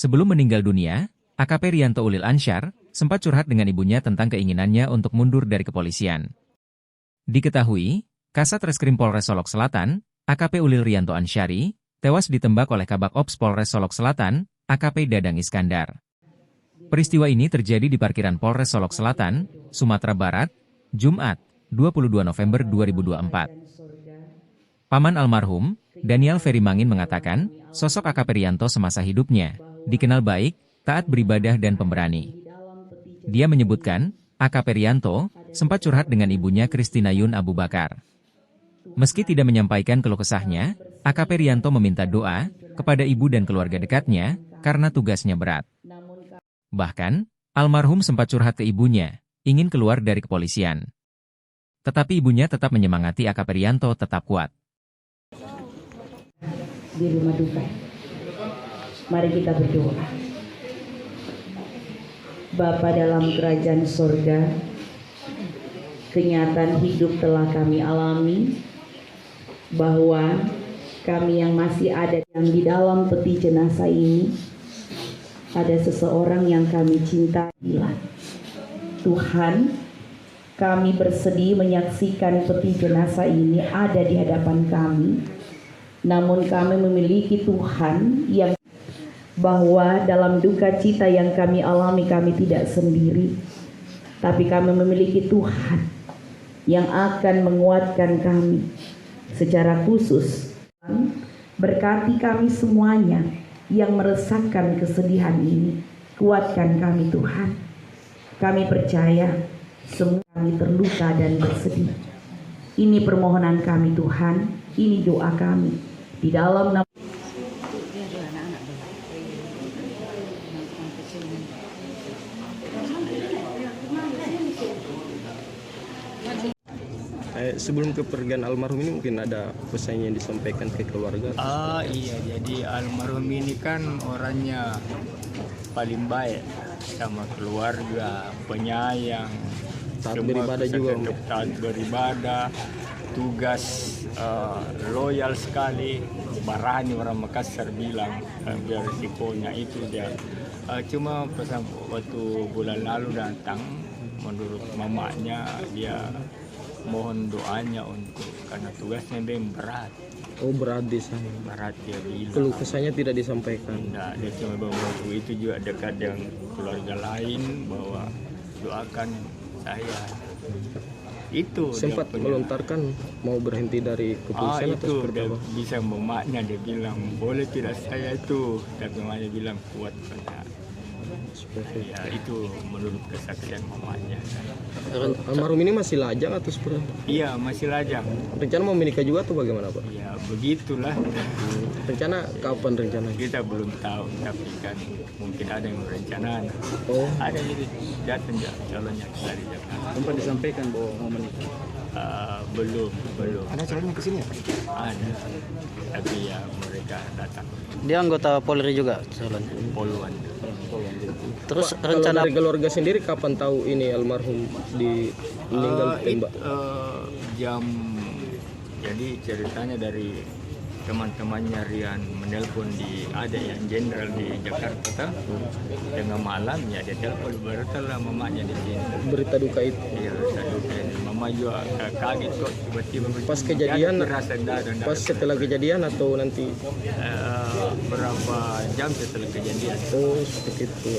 Sebelum meninggal dunia, AKP Rianto Ulil Ansyar sempat curhat dengan ibunya tentang keinginannya untuk mundur dari kepolisian. Diketahui, Kasat Reskrim Polres Solok Selatan, AKP Ulil Rianto Ansyari, tewas ditembak oleh Kabak Ops Polres Solok Selatan, AKP Dadang Iskandar. Peristiwa ini terjadi di parkiran Polres Solok Selatan, Sumatera Barat, Jumat, 22 November 2024. Paman almarhum, Daniel Ferry Mangin mengatakan, sosok AKP Rianto semasa hidupnya dikenal baik, taat beribadah dan pemberani. Dia menyebutkan, AKP Rianto sempat curhat dengan ibunya Kristina Yun Abu Bakar. Meski tidak menyampaikan keluh kesahnya, AKP Rianto meminta doa kepada ibu dan keluarga dekatnya karena tugasnya berat. Bahkan, almarhum sempat curhat ke ibunya, ingin keluar dari kepolisian. Tetapi ibunya tetap menyemangati AKP Rianto tetap kuat. Di rumah duka, mari kita berdoa. Bapa dalam kerajaan surga, kenyataan hidup telah kami alami, bahwa kami yang masih ada yang di dalam peti jenazah ini, ada seseorang yang kami cintai. Tuhan, kami bersedih menyaksikan peti jenazah ini ada di hadapan kami. Namun kami memiliki Tuhan yang bahwa dalam duka cita yang kami alami kami tidak sendiri. Tapi kami memiliki Tuhan yang akan menguatkan kami secara khusus. Berkati kami semuanya yang merasakan kesedihan ini. Kuatkan kami Tuhan. Kami percaya semua kami terluka dan bersedih. Ini permohonan kami Tuhan. Ini doa kami. Di dalam nama sebelum kepergian almarhum ini mungkin ada pesan yang disampaikan ke keluarga. Iya, jadi almarhum ini kan orangnya paling baik sama keluarga, penyayang, Taat beribadah juga. Taat beribadah, tugas loyal sekali, berani orang Makassar bilang, biar risikonya itu dia. Cuma pesan waktu bulan lalu datang, menurut mamanya dia mohon doanya untuk karena tugasnya memang berat. Oh, berat di sana. Berat dia bilang. Keluh kesahnya tidak disampaikan. Tidak, dia cuma bahwa itu juga dekat dengan keluarga lain bahwa doakan saya. Itu sempat melontarkan mau berhenti dari kepolisian atau itu seperti apa? Bisa mamanya dia bilang boleh tidak saya itu, tapi mamanya bilang kuat pada. Ya itu menurut kesaksian mamanya. Almarhum ini masih lajang atau seperti apa? Iya masih lajang. Rencana mau menikah juga atau bagaimana Pak? Ya begitulah. Rencana kapan rencananya? Kita belum tahu, tapi kan mungkin ada yang berencana. Oh. Ada jadi datang calonnya dari Jakarta. Sempat disampaikan bahwa mau menikah? Belum. Ada calonnya ke sini ya? Ada, tapi ya mereka datang. Dia anggota Polri juga calonnya. Poluan. Terus Pak, rencana kalau dari keluarga sendiri kapan tahu ini almarhum di meninggal tembak? Jadi ceritanya dari teman-temannya Rian menelpon di ada yang jenderal di Jakarta tengah malam ya dia telepon beritalah mamanya di sini. Berita duka itu. Iya, berita duka. Mama juga kaget kok tiba-tiba pas kejadian, pas setelah kejadian atau nanti berapa jam setelah kejadian. Oh seperti itu.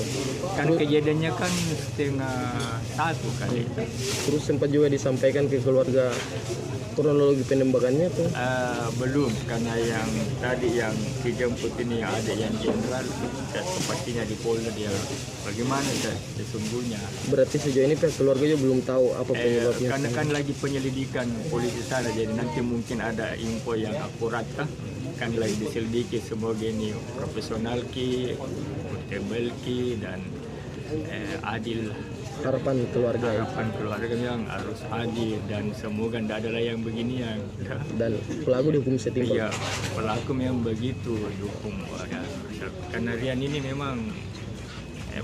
Kan kejadiannya kan 12:30 kali. Terus sempat juga disampaikan ke keluarga kronologi penembakannya tuh? Belum, karena yang tadi yang dijemput ini ada yang jenderal dan sepertinya di Polda dia bagaimana sesungguhnya. Berarti sejauh ini pihak keluarga juga belum tahu apa penyebabnya? Karena kan lagi penyelidikan polisi sana, jadi nanti mungkin ada info yang akurat kan lagi diselidiki. Semoga ini profesional akuntabel dan adil. Harapan keluarga yang harus adil dan semoga tidak ada yang beginian. Dan pelaku dihukum setimpal. Iya, pelaku memang begitu dihukum. Karena Rian ini memang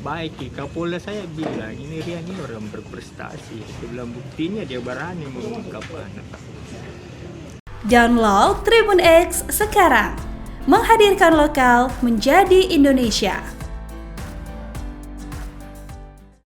baik. Kapolda saya bilang ini Rian ini orang berprestasi. Dia bilang buktinya dia berani mengungkapkan. Download Tribun X sekarang, menghadirkan lokal menjadi Indonesia.